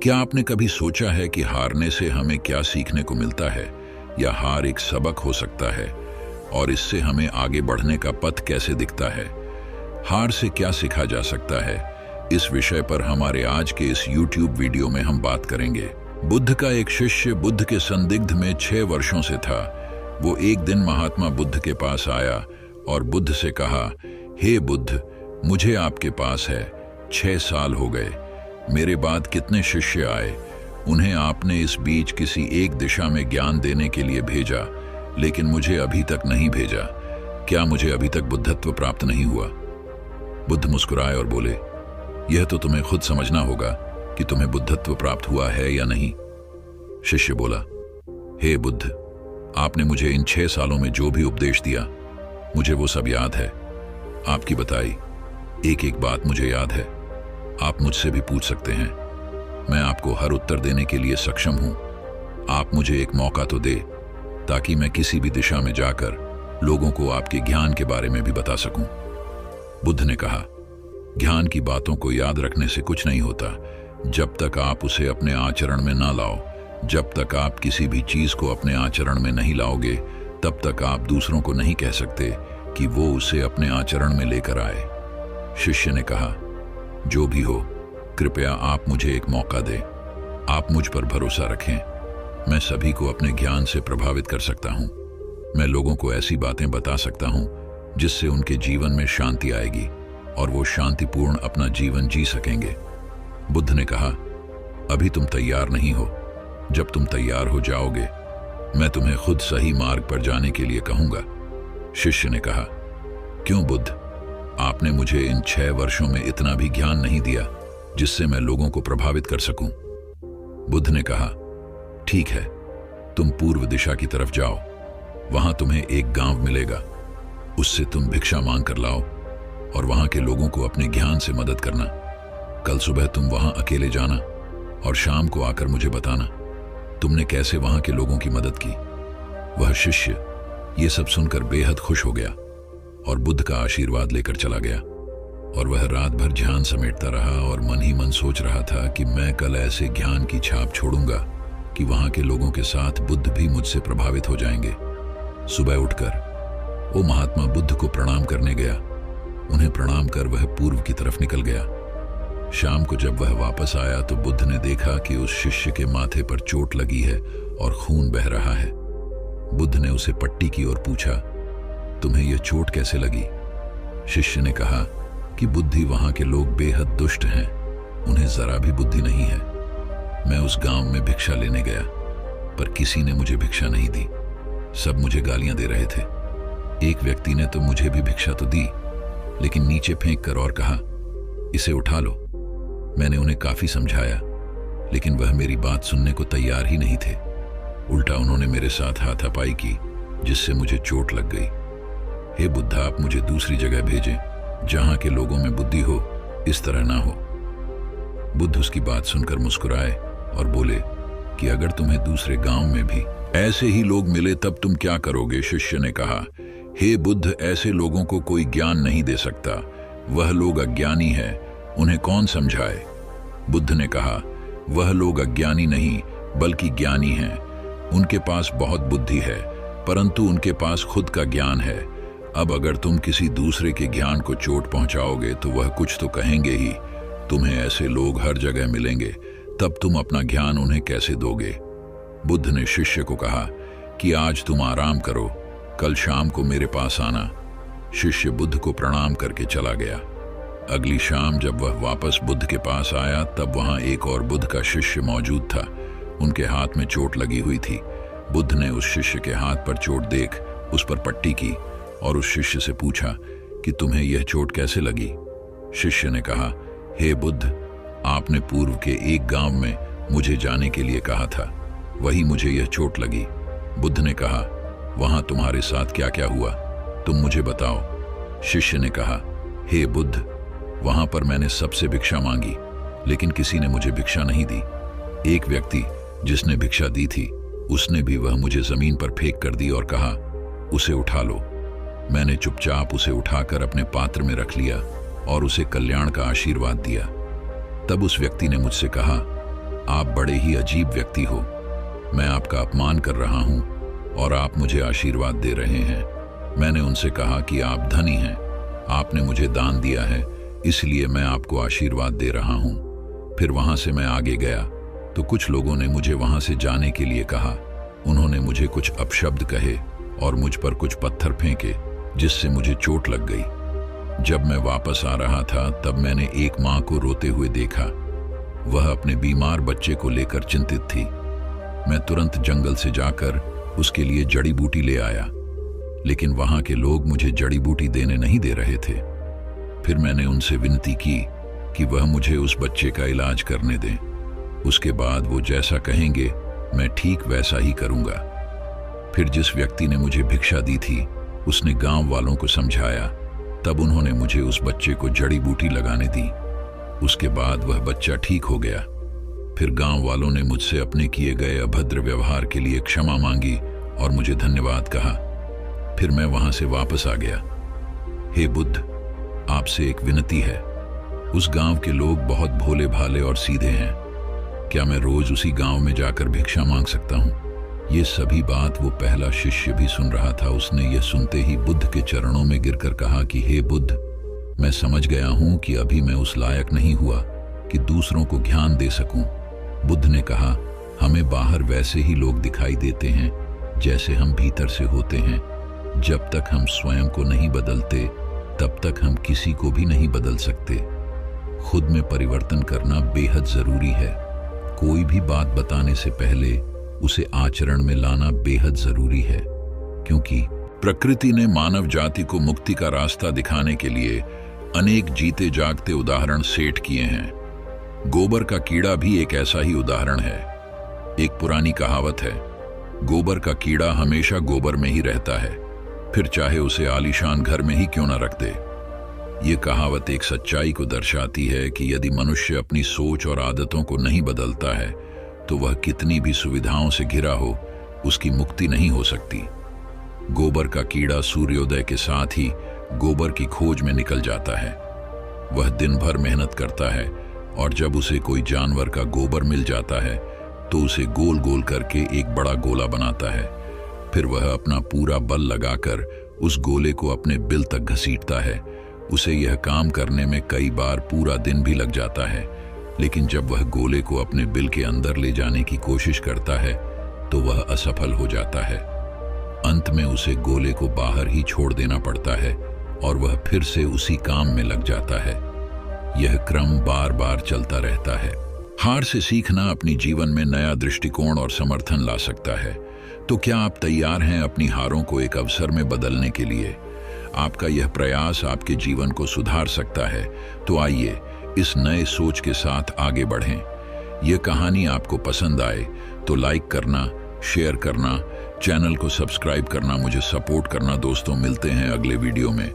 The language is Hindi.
क्या आपने कभी सोचा है कि हारने से हमें क्या सीखने को मिलता है, या हार एक सबक हो सकता है और इससे हमें आगे बढ़ने का पथ कैसे दिखता है? हार से क्या सीखा जा सकता है, इस विषय पर हमारे आज के इस YouTube वीडियो में हम बात करेंगे। बुद्ध का एक शिष्य बुद्ध के संदिग्ध में 6 वर्षों से था। वो एक दिन महात्मा बुद्ध के पास आया और बुद्ध से कहा, हे बुद्ध, मुझे आपके पास है 6 साल हो गए। मेरे बाद कितने शिष्य आए, उन्हें आपने इस बीच किसी एक दिशा में ज्ञान देने के लिए भेजा, लेकिन मुझे अभी तक नहीं भेजा। क्या मुझे अभी तक बुद्धत्व प्राप्त नहीं हुआ? बुद्ध मुस्कुराए और बोले, यह तो तुम्हें खुद समझना होगा कि तुम्हें बुद्धत्व प्राप्त हुआ है या नहीं। शिष्य बोला, हे बुद्ध, आपने मुझे इन 6 सालों में जो भी उपदेश दिया, मुझे वो सब याद है। आपकी बताई एक एक बात मुझे याद है। आप मुझसे भी पूछ सकते हैं, मैं आपको हर उत्तर देने के लिए सक्षम हूं। आप मुझे एक मौका तो दे, ताकि मैं किसी भी दिशा में जाकर लोगों को आपके ज्ञान के बारे में भी बता सकूं। बुद्ध ने कहा, ज्ञान की बातों को याद रखने से कुछ नहीं होता जब तक आप उसे अपने आचरण में ना लाओ। जब तक आप किसी भी चीज को अपने आचरण में नहीं लाओगे, तब तक आप दूसरों को नहीं कह सकते कि वो उसे अपने आचरण में लेकर आए। शिष्य ने कहा, जो भी हो, कृपया आप मुझे एक मौका दें। आप मुझ पर भरोसा रखें। मैं सभी को अपने ज्ञान से प्रभावित कर सकता हूं। मैं लोगों को ऐसी बातें बता सकता हूं जिससे उनके जीवन में शांति आएगी और वो शांतिपूर्ण अपना जीवन जी सकेंगे। बुद्ध ने कहा, अभी तुम तैयार नहीं हो। जब तुम तैयार हो जाओगे, मैं तुम्हें खुद सही मार्ग पर जाने के लिए कहूंगा। शिष्य ने कहा, क्यों बुद्ध, आपने मुझे इन 6 वर्षों में इतना भी ज्ञान नहीं दिया जिससे मैं लोगों को प्रभावित कर सकूं। बुद्ध ने कहा, ठीक है, तुम पूर्व दिशा की तरफ जाओ। वहां तुम्हें एक गांव मिलेगा। उससे तुम भिक्षा मांग कर लाओ और वहां के लोगों को अपने ज्ञान से मदद करना। कल सुबह तुम वहां अकेले जाना और शाम को आकर मुझे बताना तुमने कैसे वहां के लोगों की मदद की। वह शिष्य ये सब सुनकर बेहद खुश हो गया और बुद्ध का आशीर्वाद लेकर चला गया। और वह रात भर ध्यान समेटता रहा और मन ही मन सोच रहा था कि मैं कल ऐसे ज्ञान की छाप छोड़ूंगा कि वहां के लोगों के साथ बुद्ध भी मुझसे प्रभावित हो जाएंगे। सुबह उठकर वो महात्मा बुद्ध को प्रणाम करने गया। उन्हें प्रणाम कर वह पूर्व की तरफ निकल गया। शाम को जब वह वापस आया तो बुद्ध ने देखा कि उस शिष्य के माथे पर चोट लगी है और खून बह रहा है। बुद्ध ने उसे पट्टी की और पूछा, तुम्हें यह चोट कैसे लगी? शिष्य ने कहा कि बुद्धि वहां के लोग बेहद दुष्ट हैं, उन्हें जरा भी बुद्धि नहीं है। मैं उस गांव में भिक्षा लेने गया, पर किसी ने मुझे भिक्षा नहीं दी। सब मुझे गालियां दे रहे थे। एक व्यक्ति ने तो मुझे भी भिक्षा तो दी, लेकिन नीचे फेंक कर और कहा, इसे उठा लो। मैंने उन्हें काफी समझाया, लेकिन वह मेरी बात सुनने को तैयार ही नहीं थे। उल्टा उन्होंने मेरे साथ हाथापाई की, जिससे मुझे चोट लग गई। हे बुद्ध, आप मुझे दूसरी जगह भेजें जहां के लोगों में बुद्धि हो, इस तरह ना हो। बुद्ध उसकी बात सुनकर मुस्कुराए और बोले कि अगर तुम्हें दूसरे गांव में भी ऐसे ही लोग मिले तब तुम क्या करोगे? शिष्य ने कहा, हे बुद्ध, ऐसे लोगों को कोई ज्ञान नहीं दे सकता। वह लोग अज्ञानी है, उन्हें कौन समझाए? बुद्ध ने कहा, वह लोग अज्ञानी नहीं बल्कि ज्ञानी हैं। उनके पास बहुत बुद्धि है, परंतु उनके पास खुद का ज्ञान है। अब अगर तुम किसी दूसरे के ज्ञान को चोट पहुंचाओगे तो वह कुछ तो कहेंगे ही। तुम्हें ऐसे लोग हर जगह मिलेंगे, तब तुम अपना ज्ञान उन्हें कैसे दोगे? बुद्ध ने शिष्य को कहा कि आज तुम आराम करो, कल शाम को मेरे पास आना। शिष्य बुद्ध को प्रणाम करके चला गया। अगली शाम जब वह वापस बुद्ध के पास आया, तब वहां एक और बुद्ध का शिष्य मौजूद था। उनके हाथ में चोट लगी हुई थी। बुद्ध ने उस शिष्य के हाथ पर चोट देख उस पर पट्टी की और उस शिष्य से पूछा कि तुम्हें यह चोट कैसे लगी? शिष्य ने कहा, हे बुद्ध, आपने पूर्व के एक गांव में मुझे जाने के लिए कहा था, वही मुझे यह चोट लगी। बुद्ध ने कहा, वहां तुम्हारे साथ क्या क्या हुआ, तुम मुझे बताओ। शिष्य ने कहा, हे बुद्ध, वहां पर मैंने सबसे भिक्षा मांगी, लेकिन किसी ने मुझे भिक्षा नहीं दी। एक व्यक्ति जिसने भिक्षा दी थी, उसने भी वह मुझे जमीन पर फेंक कर दी और कहा, उसे उठा लो। मैंने चुपचाप उसे उठाकर अपने पात्र में रख लिया और उसे कल्याण का आशीर्वाद दिया। तब उस व्यक्ति ने मुझसे कहा, आप बड़े ही अजीब व्यक्ति हो। मैं आपका अपमान कर रहा हूं और आप मुझे आशीर्वाद दे रहे हैं। मैंने उनसे कहा कि आप धनी हैं, आपने मुझे दान दिया है, इसलिए मैं आपको आशीर्वाद दे रहा हूं। फिर वहां से मैं आगे गया तो कुछ लोगों ने मुझे वहां से जाने के लिए कहा। उन्होंने मुझे कुछ अपशब्द कहे और मुझ पर कुछ पत्थर फेंके, जिससे मुझे चोट लग गई। जब मैं वापस आ रहा था तब मैंने एक माँ को रोते हुए देखा। वह अपने बीमार बच्चे को लेकर चिंतित थी। मैं तुरंत जंगल से जाकर उसके लिए जड़ी बूटी ले आया, लेकिन वहां के लोग मुझे जड़ी बूटी देने नहीं दे रहे थे। फिर मैंने उनसे विनती की कि वह मुझे उस बच्चे का इलाज करने दें। उसके बाद वो जैसा कहेंगे मैं ठीक वैसा ही करूंगा। फिर जिस व्यक्ति ने मुझे भिक्षा दी थी उसने गांव वालों को समझाया। तब उन्होंने मुझे उस बच्चे को जड़ी बूटी लगाने दी। उसके बाद वह बच्चा ठीक हो गया। फिर गांव वालों ने मुझसे अपने किए गए अभद्र व्यवहार के लिए क्षमा मांगी और मुझे धन्यवाद कहा। फिर मैं वहां से वापस आ गया। हे बुद्ध, आपसे एक विनती है। उस गांव के लोग बहुत भोले भाले और सीधे हैं। क्या मैं रोज उसी गांव में जाकर भिक्षा मांग सकता हूं? ये सभी बात वो पहला शिष्य भी सुन रहा था। उसने यह सुनते ही बुद्ध के चरणों में गिरकर कहा कि हे बुद्ध, मैं समझ गया हूं कि अभी मैं उस लायक नहीं हुआ कि दूसरों को ज्ञान दे सकूं। बुद्ध ने कहा, हमें बाहर वैसे ही लोग दिखाई देते हैं जैसे हम भीतर से होते हैं। जब तक हम स्वयं को नहीं बदलते तब तक हम किसी को भी नहीं बदल सकते। खुद में परिवर्तन करना बेहद जरूरी है। कोई भी बात बताने से पहले उसे आचरण में लाना बेहद जरूरी है, क्योंकि प्रकृति ने मानव जाति को मुक्ति का रास्ता दिखाने के लिए अनेक जीते जागते उदाहरण सेट किए हैं। गोबर का कीड़ा भी एक ऐसा ही उदाहरण है। एक पुरानी कहावत है, गोबर का कीड़ा हमेशा गोबर में ही रहता है, फिर चाहे उसे आलीशान घर में ही क्यों न रख दे। ये कहावत एक सच्चाई को दर्शाती है कि यदि मनुष्य अपनी सोच और आदतों को नहीं बदलता है तो वह कितनी भी सुविधाओं से घिरा हो, उसकी मुक्ति नहीं हो सकती। गोबर का कीड़ा सूर्योदय के साथ ही गोबर की खोज में निकल जाता है। वह दिन भर मेहनत करता है और जब उसे कोई जानवर का गोबर मिल जाता है तो उसे गोल गोल करके एक बड़ा गोला बनाता है। फिर वह अपना पूरा बल लगाकर उस गोले को अपने बिल तक घसीटता है। उसे यह काम करने में कई बार पूरा दिन भी लग जाता है, लेकिन जब वह गोले को अपने बिल के अंदर ले जाने की कोशिश करता है तो वह असफल हो जाता है। अंत में उसे गोले को बाहर ही छोड़ देना पड़ता है और वह फिर से उसी काम में लग जाता है। यह क्रम बार बार चलता रहता है। हार से सीखना अपनी जीवन में नया दृष्टिकोण और समर्थन ला सकता है। तो क्या आप तैयार हैं अपनी हारों को एक अवसर में बदलने के लिए? आपका यह प्रयास आपके जीवन को सुधार सकता है। तो आइए इस नए सोच के साथ आगे बढ़ें। यह कहानी आपको पसंद आए तो लाइक करना, शेयर करना, चैनल को सब्सक्राइब करना, मुझे सपोर्ट करना। दोस्तों, मिलते हैं अगले वीडियो में।